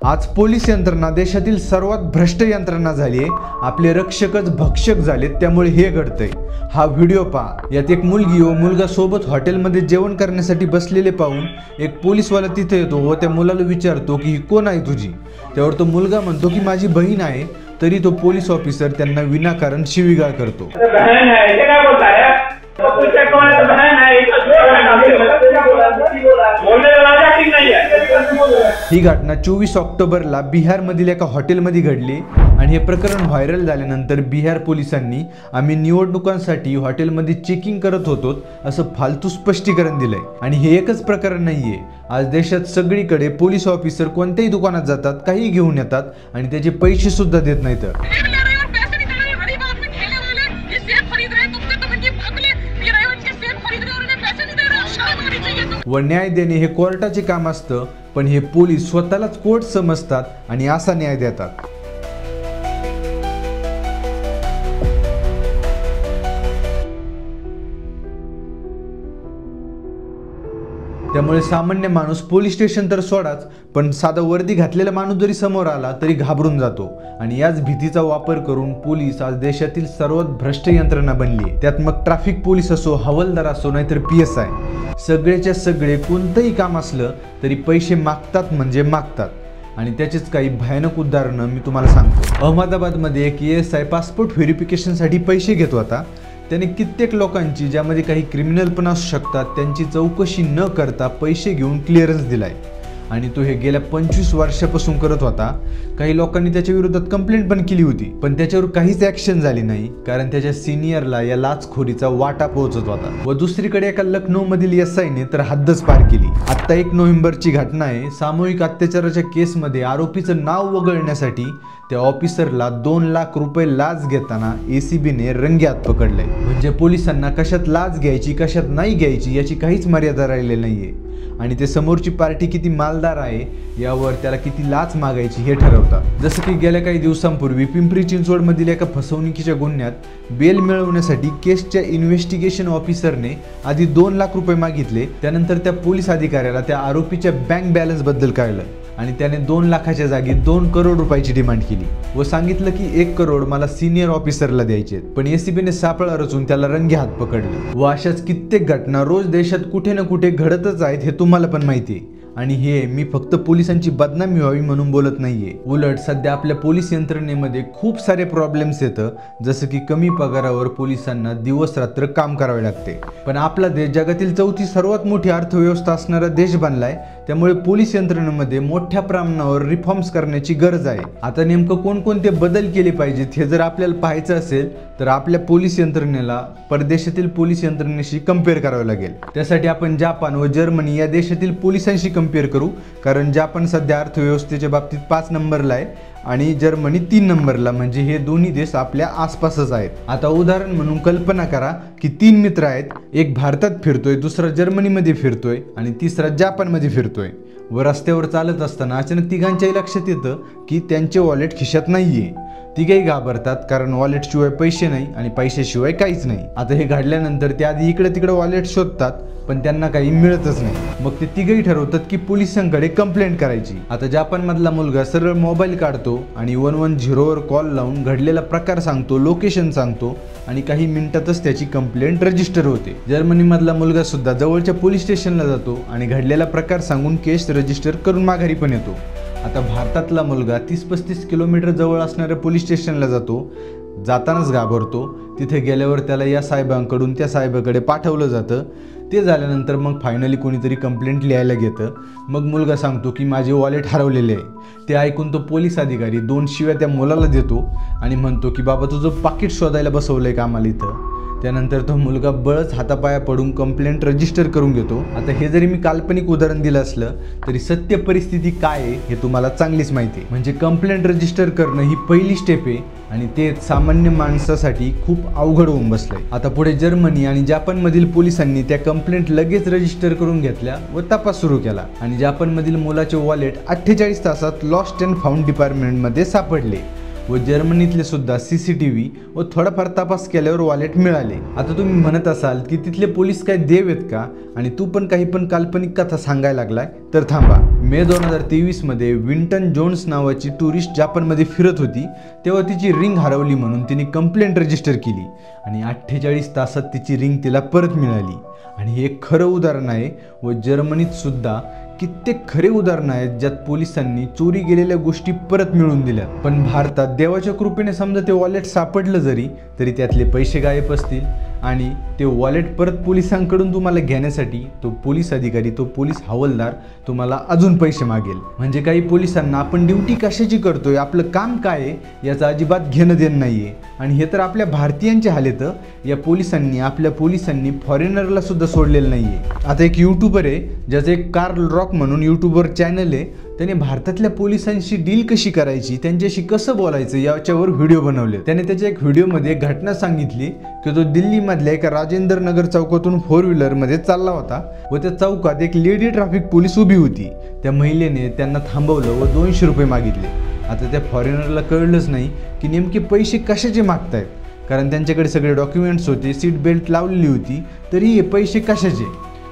आज पोलीस यंत्रणा देशातील सर्वात भ्रष्ट यंत्रणा झाली आहे। आपले रक्षकच भक्षक झालेत, त्यामुळे हे घडतंय। हा व्हिडिओ पहा। यात एक मुलगी व मुलगा सोबत हॉटेलमध्ये जेवण करण्यासाठी बसलेले पाहून एक पोलीसवाला तिथे येतो व त्या मुलाला विचारतो की ही कोण आहे तुझी। त्यावर तो मुलगा म्हणतो की माझी बहीण आहे। तरी तो पोलीस ऑफिसर त्यांना विनाकारण शिवीगाळ करतो। ही घटना 24 ऑक्टोबरला बिहारमधील एका हॉटेलमध्ये घडली आणि हे प्रकरण व्हायरल झाल्यानंतर बिहार पोलिसांनी आम्ही निवडणुकांसाठी हॉटेलमध्ये चेकिंग करत होतो असं फालतू स्पष्टीकरण दिलंय। आणि हे एकच प्रकरण नाहीये, आज देशात सगळीकडे पोलीस ऑफिसर कोणत्याही दुकानात जातात, काही घेऊन येतात आणि त्याचे पैसे सुद्धा देत नाहीत। व न्याय देणे हे कोर्टाचे काम असतं, पण हे पोलीस स्वतःलाच कोर्ट समजतात आणि असा न्याय देतात। त्यामुळे सामान्य माणूस पोलीस स्टेशन तर सोडाच, पण साधा वर्दी घातलेला माणूस जरी समोर आला तरी घाबरून जातो। आणि याच भीतीचा वापर करून पोलीस आज देशातील सर्वात भ्रष्ट यंत्रणा बनली आहे। त्यात मग ट्रॅफिक पोलीस असो, हवालदार असो, नाहीतर PSI, सगळेच्या सगळे कोणतंही काम असलं तरी पैसे मागतात म्हणजे मागतात। आणि त्याचेच काही भयानक उदाहरणं मी तुम्हाला सांगतो। अहमदाबादमध्ये एक ASI पासपोर्ट व्हेरिफिकेशनसाठी पैसे घेत होता। त्याने कित्येक लोकांची, ज्यामध्ये काही क्रिमिनल पण असू शकतात, त्यांची चौकशी न करता पैसे घेऊन क्लिअरन्स दिलाय। आणि तो हे गेल्या 25 वर्षापासून करत होता। काही लोकांनी त्याच्या विरोधात कंप्लेंट पण केली होती, पण त्याच्यावर काहीच ॲक्शन झाली नाही, कारण त्याच्या सिनियरला या लाचखोरीचा वाटा पोहोचत होता। व दुसरीकडे एका लखनौमधील SIने तर हद्दच पार केली। आता 1 नोव्हेंबरची घटना आहे। सामूहिक अत्याचाराच्या केसमध्ये आरोपीचं नाव वगळण्यासाठी त्या ऑफिसरला 2 लाख रुपये लाच घेताना ACBने रंगेहात पकडलंय। म्हणजे पोलिसांना कशात लाच घ्यायची, कशात नाही घ्यायची याची काहीच मर्यादा राहिलेली नाहीये। आणि ते समोरची पार्टी किती मालदार आहे यावर त्याला किती लाच मागायची हे ठरवतात। जसं की गेल्या काही दिवसांपूर्वी पिंपरी चिंचवडमधील एका फसवणुकीच्या गुन्ह्यात बेल मिळवण्यासाठी केसच्या इन्व्हेस्टिगेशन ऑफिसरने आधी 2 लाख रुपये मागितले। त्यानंतर त्या पोलीस अधिकाऱ्याला त्या आरोपीच्या बँक बॅलन्स बद्दल कळलं आणि त्याने 2 लाखाच्या जागी 2 करोड रुपयाची डिमांड केली व सांगितलं की 1 करोड मला सिनियर ऑफिसरला द्यायचे। पण ACBने सापळा रचून त्याला रंगेहात पकडलं। व अशाच कित्येक घटना रोज देशात कुठे ना कुठे घडतच आहेत, हे तुम्हाला पण माहिती आहे। आणि हे मी फक्त पोलिसांची बदनामी व्हावी म्हणून बोलत नाहीये। उलट सध्या आपल्या पोलीस यंत्रणेमध्ये खूप सारे प्रॉब्लेम्स येतं, जसं की कमी पगारावर पोलिसांना दिवस रात्र काम करावे लागते। पण आपला देश जगातील 4थी सर्वात मोठी अर्थव्यवस्था असणारा देश बनलाय, त्यामुळे पोलीस यंत्रणेमध्ये मोठ्या प्रमाणावर रिफॉर्म्स करण्याची गरज आहे। आता नेमकं कोणकोणते बदल केले पाहिजेत हे जर आपल्याला पाहायचं असेल तर आपल्या पोलीस यंत्रणेला परदेशातील पोलीस यंत्रणेशी कम्पेअर करावे लागेल। त्यासाठी आपण जपान व जर्मनी या देशातील पोलिसांशी कम्पेअर करू, कारण जपान सध्या अर्थव्यवस्थेच्या बाबतीत 5 नंबरला आहे आणि जर्मनी 3 नंबरला। म्हणजे हे दोन्ही देश आपल्या आसपासच आहेत। आता उदाहरण म्हणून कल्पना करा की 3 मित्र आहेत, एक भारतात फिरतोय, दुसरा जर्मनीमध्ये फिरतोय आणि तिसरा जपानमध्ये फिरतोय। व रस्त्यावर चालत असताना अचानक तिघांच्याही लक्षात येतं की त्यांचे वॉलेट खिशात नाहीये। तिघेही घाबरतात, कारण वॉलेट शिवाय पैसे नाही आणि पैशाशिवाय काहीच नाही। आता हे घडल्यानंतर ते आधी इकडे तिकडे वॉलेट शोधतात, पण त्यांना काही मिळतच नाही। मग ते तिघेही ठरवतात की पोलिसांकडे कंप्लेंट करायची। आता जपानमधला मुलगा सरळ मोबाईल काढतो आणि 110वर कॉल लावून घडलेला प्रकार सांगतो, लोकेशन सांगतो आणि काही मिनिटातच त्याची कंप्लेंट रजिस्टर होते। जर्मनीमधला मुलगा सुद्धा जवळच्या पोलीस स्टेशनला जातो आणि घडलेला प्रकार सांगून केस रजिस्टर करून माघारी पण येतो। आता भारतातला मुलगा 30-35 किलोमीटर जवळ असणाऱ्या पोलीस स्टेशनला जातो, जातानाच घाबरतो। तिथे गेल्यावर त्याला या साहेबांकडून त्या साहेबाकडे पाठवलं जातं। ते झाल्यानंतर मग फायनली कोणीतरी कंप्लेंट लिहायला घेतं। मग मुलगा सांगतो की माझे वॉलेट हरवलेले आहे। ते ऐकून तो पोलीस अधिकारी 2 शिव्या त्या मुलाला देतो आणि म्हणतो की बाबा तुझं पाकिट शोधायला बसवलंय का आम्हाला इथं। त्यानंतर तो मुलगा बळच हातापाया पडून कंप्लेंट रजिस्टर करून घेतो। आता हे जरी मी काल्पनिक उदाहरण दिलं असलं तरी सत्य परिस्थिती काय आहे हे तुम्हाला चांगलीच माहिती आहे। म्हणजे कंप्लेंट रजिस्टर करणं ही पहिली स्टेप आहे आणि ते सामान्य माणसासाठी खूप अवघड होऊन बसलंय। आता पुढे जर्मनी आणि जपानमधील पोलिसांनी त्या कंप्लेंट लगेच रजिस्टर करून घेतल्या व तपास सुरू केला आणि जपानमधील मुलाचे वॉलेट 48 तासात लॉस्ट अँड फाउंड डिपार्टमेंटमध्ये सापडले व जर्मनीतले सुद्धा CCTV व थोडाफार तपास केल्यावर वॉलेट मिळाले। आता तुम्ही म्हणत असाल की तिथले पोलीस काय देव आहेत का आणि तू पण काही पण काल्पनिक कथा सांगायला लागलाय, तर थांबा, मे 2023मध्ये विंटन जोन्स नावाची टुरिस्ट जापानमध्ये फिरत होती, तेव्हा तिची रिंग हरवली म्हणून तिने कंप्लेंट रजिस्टर केली आणि 48 तासात तिची रिंग तिला परत मिळाली. आणि हे एक खरं उदाहरण आहे व जर्मनीत सुद्धा कित्येक खरे उदाहरणं आहेत ज्यात पोलिसांनी चोरी गेलेल्या गोष्टी परत मिळवून दिल्या. पण भारतात देवाच्या कृपेने समजा ते वॉलेट सापडलं जरी तरी त्यातले पैसे गायब असतील आणि ते वॉलेट परत पोलिसांकडून तुम्हाला घेण्यासाठी तो पोलीस अधिकारी, तो पोलीस हवालदार तुम्हाला अजून पैसे मागेल. म्हणजे काही पोलिसांना आपण ड्युटी कशाची करतोय, आपलं काम काय आहे याचं अजिबात घेणं देणं नाही आहे. आणि हे तर आपल्या भारतीयांचे हाल येतं, या आपल्या पोलिसांनी फॉरेनरला सुद्धा सोडलेलं नाही आहे. आता एक यूट्यूबर आहे ज्याचं एक कार्ल रॉक म्हणून यूट्यूबर चॅनल आहे, त्याने भारतातल्या पोलिसांशी डील कशी करायची, त्यांच्याशी कसं बोलायचं याच्यावर व्हिडिओ बनवले. त्याने त्याच्या एक व्हिडिओमध्ये एक घटना सांगितली की तो दिल्लीमधल्या एका राजेंद्र नगर चौकातून 4 व्हीलरमध्ये चालला होता व त्या चौकात एक लेडी ट्रॅफिक पोलीस उभी होती. त्या महिलेने त्यांना थांबवलं व 200 रुपये मागितले. आता त्या फॉरेनरला कळलंच नाही की नेमके पैसे कशाचे मागतायत, कारण त्यांच्याकडे सगळे डॉक्युमेंट्स होते, सीट बेल्ट लावलेली होती, तरी हे पैसे कशाचे.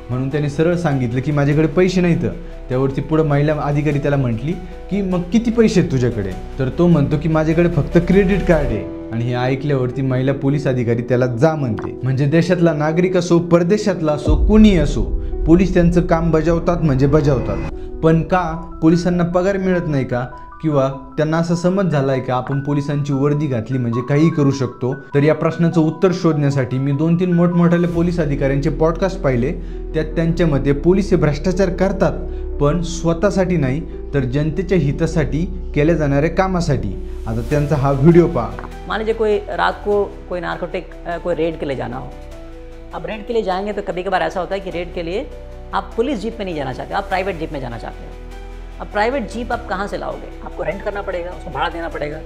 म्हणून त्याने सरळ सांगितलं की माझ्याकडे पैसे नाहीत. त्यावरती पुढं महिला अधिकारी त्याला म्हटली की मग किती पैसे आहेत तुझ्याकडे, तर तो म्हणतो की माझ्याकडे फक्त क्रेडिट कार्ड आहे. आणि हे ऐकल्यावरती महिला पोलीस अधिकारी त्याला जा म्हणते. म्हणजे देशातला नागरिक असो, परदेशातला असो, कोणी असो, पोलीस त्यांचं काम बजावतात म्हणजे बजावतात. पण का पोलिसांना पगार मिळत नाही का, किंवा त्यांना असा समज झाला आहे का आपण पोलिसांची वर्दी घातली म्हणजे काहीही करू शकतो. तर या प्रश्नाचं उत्तर शोधण्यासाठी मी 2-3 मोठमोठ्याले पोलीस अधिकाऱ्यांचे पॉडकास्ट पाहिले. त्यात त्यांच्या मते पोलीस हे भ्रष्टाचार करतात, पण स्वतःसाठी नाही तर जनतेच्या हितासाठी केल्या जाणाऱ्या कामासाठी. आता त्यांचा हा व्हिडिओ पहा. मान लीजिए कोई रात को कोई नार्कोटिक कोई रेड के लिए जाना हो. अब रेड के लिए जाएंगे तो कभी कभार ऐसा होता है कि रेड के लिए आप पुलिस जीप में नहीं जाना चाहते, आप प्राइवेट जीप में जाना चाहते हैं. अब प्राइवेट जीप आप कहाँ से लाओगे, आपको रेंट करना पड़ेगा, उसको भाड़ा देना पड़ेगा.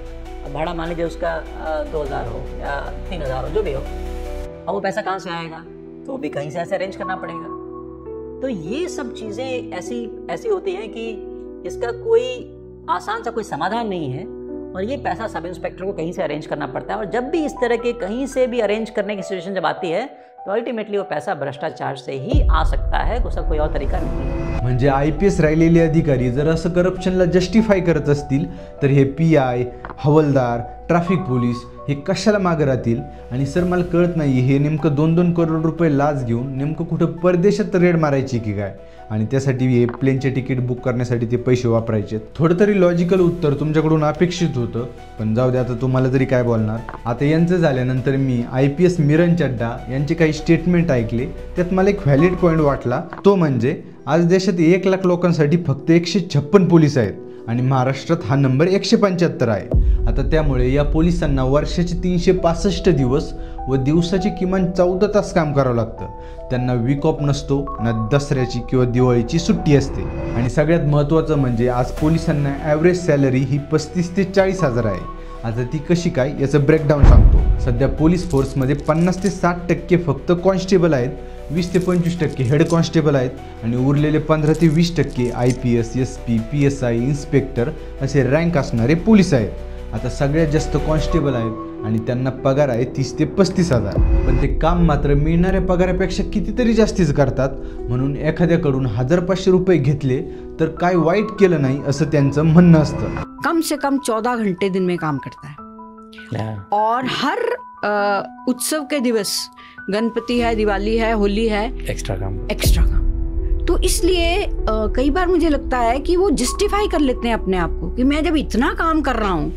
अब भाड़ा मान लीजिए उसका 2000 हो या 3000 हो, जो भी हो. अब वो पैसा कहाँ से आएगा, तो भी कहीं से ऐसे अरेंज करना पड़ेगा. तो ये सब चीज़ें ऐसी होती हैं कि इसका कोई आसान सा कोई समाधान नहीं है और ये पैसा सब इंस्पेक्टर को कहीं से अरेंज करना पड़ता है. और जब भी इस तरह के कहीं से भी अरेंज करने की सिचुएशन जब आती है तो अल्टीमेटली वो पैसा भ्रष्टाचार से ही आ सकता है, उसका कोई और तरीका नहीं है. म्हणजे IPS राहिलेले अधिकारी जर असं करप्शनला जस्टिफाय करत असतील तर हे PI, हवालदार, ट्रॅफिक पोलीस हे कशाला मागे राहतील. आणि सर मला कळत नाही हे नेमकं 2-2 करोड रुपये लाच घेऊन नेमकं कुठं परदेशात रेड मारायची की काय, आणि त्यासाठी हे प्लेनचे तिकीट बुक करण्यासाठी ते पैसे वापरायचे. थोडं तरी लॉजिकल उत्तर तुमच्याकडून अपेक्षित होतं, पण जाऊ दे, आता तुम्हाला तरी काय बोलणार. आता यांचं झाल्यानंतर मी IPS मिरन चड्डा यांचे काही स्टेटमेंट ऐकले. त्यात मला एक व्हॅलिड पॉईंट वाटला, तो म्हणजे आज देशात 1 लाख लोकांसाठी फक्त 156 पोलीस आहेत आणि महाराष्ट्रात हा नंबर 175 आहे. आता त्यामुळे या पोलिसांना वर्षाचे 365 दिवस व दिवसाचे किमान 14 तास काम करावं लागतं. त्यांना वीक ऑफ नसतो, ना दसऱ्याची किंवा दिवाळीची सुट्टी असते. आणि सगळ्यात महत्त्वाचं म्हणजे आज पोलिसांना ॲव्हरेज सॅलरी ही 35 ते 40 हजार आहे. आता ती कशी काय याचं ब्रेकडाऊन सांगतो. सध्या पोलीस फोर्समध्ये 50 ते 60% फक्त कॉन्स्टेबल आहेत, 20 ते 25% हेड कॉन्स्टेबल आहेत आणि उरलेले 15 ते 20% IPS, SP, PSI, इन्स्पेक्टर असे रँक असणारे पोलीस आहेत. आता सगळ्यात जास्त कॉन्स्टेबल आहेत आणि त्यांना पगार आहे 30 ते 35 हजार. पण ते काम मात्र मिळणाऱ्या पगारापेक्षा कितीतरी जास्तीच करतात. म्हणून एखाद्याकडून 1500 रुपये घेतले तर काय वाईट केलं नाही असं त्यांचं म्हणणं असतं. कम से कम 14 घंटे दिन में काम करता है और हर उत्सव के दिवस, गणपति है, दिवाली है, होली है, एक्स्ट्रा काम. तो इसलिए कई बार मुझे लगता है कि वो जस्टिफाई कर लेते हैं अपने आप को कि मैं जब इतना काम कर रहा हूँ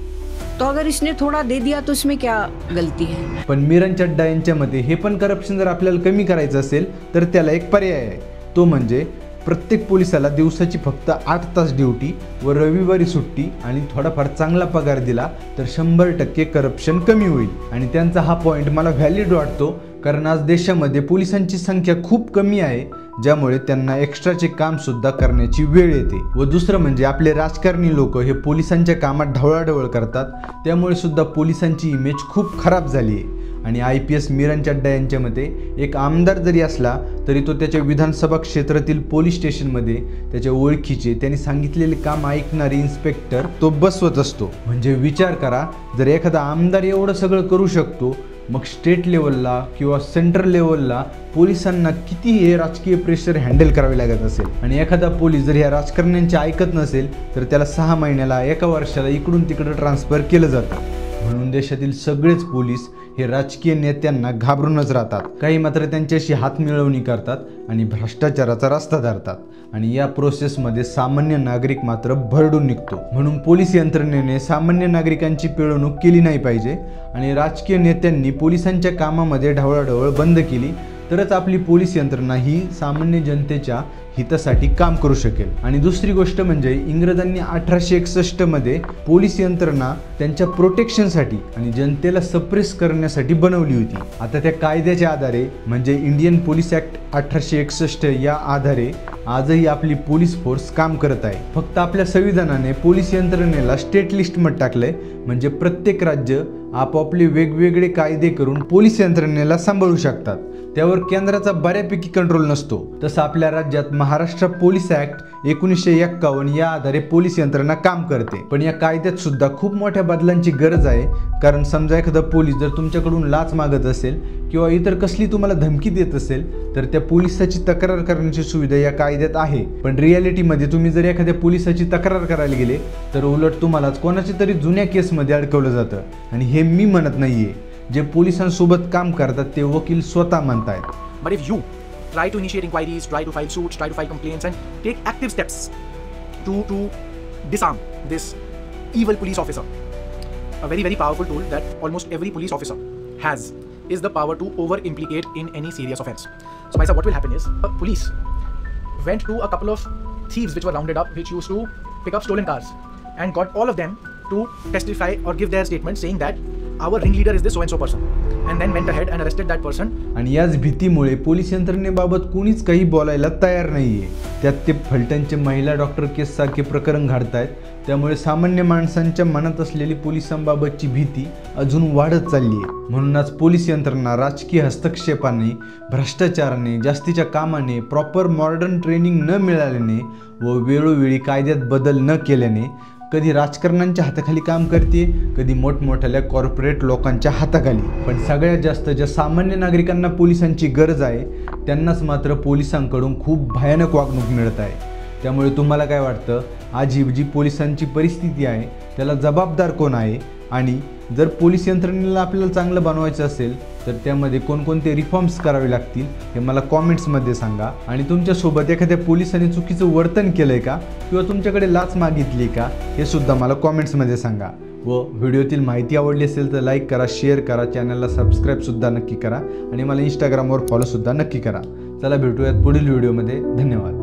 तो अगर इसने थोडा दे दिया तो इसमें क्या गलती है. पण मिरन चड्डा यांच्या मते हे पण करप्शन जर आपल्याला कमी करायचं असेल तर त्याला एक पर्याय आहे, तो म्हणजे प्रत्येक पोलिसाला दिवसाची फक्त 8 तास ड्युटी व रविवारी सुट्टी आणि थोडाफार चांगला पगार दिला तर 100% करप्शन कमी होईल. आणि त्यांचा हा पॉईंट मला व्हॅलिड वाटतो, कारण आज देशामध्ये पोलिसांची संख्या खूप कमी आहे, ज्यामुळे त्यांना एक्स्ट्राचे काम सुद्धा करण्याची वेळ येते. व दुसरं म्हणजे आपले राजकारणी लोक हे पोलिसांच्या कामात ढवळाढवळ करतात, त्यामुळे सुद्धा पोलिसांची इमेज खूप खराब झाली आहे. आणि IPS मिरन चड्डा यांच्या मते एक आमदार जरी असला तरी तो त्याच्या विधानसभा क्षेत्रातील पोलीस स्टेशनमध्ये त्याच्या ओळखीचे त्यांनी सांगितलेले काम ऐकणारे इन्स्पेक्टर तो बसवत असतो. म्हणजे विचार करा, जर एखादा आमदार एवढं सगळं करू शकतो मग स्टेट लेवलला किंवा सेंट्रल लेवलला पोलिसांना किती हे राजकीय प्रेशर हँडल करावे लागत असेल. आणि एखादा पोलीस जर ह्या राजकारण्यांचे ऐकत नसेल तर त्याला 6 महिन्याला 1 वर्षाला इकडून तिकडं ट्रान्सफर केलं जातं. म्हणून देशातील सगळेच पोलीस हे राजकीय नेत्यांना घाबरूनच राहतात. काही मात्र त्यांच्याशी हात मिळवणी करतात आणि भ्रष्टाचाराचा रस्ता धरतात आणि या प्रोसेसमध्ये सामान्य नागरिक मात्र भरडून निघतो. म्हणून पोलीस यंत्रणेने सामान्य नागरिकांची पिळवणूक केली नाही पाहिजे आणि राजकीय नेत्यांनी पोलिसांच्या कामामध्ये ढवळाढवळ बंद केली तरच आपली पोलीस यंत्रणा ही सामान्य जनतेच्या हितासाठी काम करू शकेल. आणि दुसरी गोष्ट म्हणजे इंग्रजांनी 1861 मध्ये पोलीस यंत्रणा त्यांच्या प्रोटेक्शनसाठी आणि जनतेला सप्रेस करण्यासाठी बनवली होती. आता त्या कायद्याच्या आधारे म्हणजे इंडियन पोलीस ॲक्ट 1861 या आधारे आजही आपली पोलीस फोर्स काम करत आहे. फक्त आपल्या संविधानाने पोलीस यंत्रणेला स्टेट लिस्टमध्ये टाकलंय म्हणजे प्रत्येक राज्य आपापले वेगवेगळे कायदे करून पोलीस यंत्रणेला सांभाळू शकतात. त्यावर केंद्राचा बऱ्यापैकी कंट्रोल नसतो. तसं आपल्या राज्यात महाराष्ट्र पोलीस ॲक्ट 1951 या आधारे पोलीस यंत्रणा काम करते. पण या कायद्यात सुद्धा खूप मोठ्या बदलांची गरज आहे. कारण समजा एखादा पोलीस जर तुमच्याकडून लाच मागत असेल किंवा इतर कसली तुम्हाला धमकी देत असेल तर त्या पोलिसाची तक्रार करण्याची सुविधा या कायद्यात आहे. पण रिॲलिटीमध्ये तुम्ही जर एखाद्या पोलिसाची तक्रार करायला गेले तर उलट तुम्हालाच कोणाची तरी जुन्या केसमध्ये अडकवलं जातं. आणि हे मी म्हणत नाहीये, जे पोलिसांसोबत काम करतात ते वकील स्वतः म्हणतायत. But if you try to initiate inquiries, try to file suits, try to file complaints and take active steps to disarm this evil police officer, a very powerful tool that almost every police officer has is the power to over implicate in any serious offense. So Maisa, what will happen is police went to a couple of thieves which were rounded up, which used to pick up stolen cars, and got all of them to testify or give their statement saying that our ringleader is this so and so person, and then went ahead and arrested that person. आणि याच भीतीमुळे police यंत्रणेबाबत कोणीच काही बोलायला तयार नाहीये. त्यात ते फलटणचे महिला डॉक्टर केस सारखे प्रकरण घडतायत. त्यामुळे सामान्य माणसांच्या मनात असलेली पोलिसांबाबतची भीती अजून वाढत चालली आहे. म्हणूनच पोलीस यंत्रणा राजकीय हस्तक्षेपाने, भ्रष्टाचाराने, जास्तीच्या कामाने, प्रॉपर मॉडर्न ट्रेनिंग न मिळाल्याने व वेळोवेळी कायद्यात बदल न केल्याने कधी राजकारण्यांच्या हाताखाली काम करते, कधी मोठमोठ्या कॉर्पोरेट लोकांच्या हाताखाली. पण सगळ्यात जास्त ज्या सामान्य नागरिकांना पोलिसांची गरज आहे त्यांनाच मात्र पोलिसांकडून खूप भयानक वागणूक मिळत आहे. त्यामुळे तुम्हाला काय वाटतं, आज ही जी पोलिसांची परिस्थिती आहे त्याला जबाबदार कोण आहे? आणि जर पोलीस यंत्रणेला आपल्याला चांगलं बनवायचं असेल तर त्यामध्ये कोणकोणते रिफॉर्म्स करावे लागतील हे मला कॉमेंट्समध्ये सांगा. आणि तुमच्यासोबत एखाद्या पोलिसांनी चुकीचं वर्तन केलं आहे का किंवा तुमच्याकडे लाच मागितली का हे सुद्धा मला कॉमेंट्समध्ये सांगा. व व्हिडिओतील माहिती आवडली असेल तर लाईक करा, शेअर करा, चॅनलला सबस्क्राईबसुद्धा नक्की करा आणि मला इंस्टाग्रामवर फॉलोसुद्धा नक्की करा. चला भेटूयात पुढील व्हिडिओमध्ये. धन्यवाद.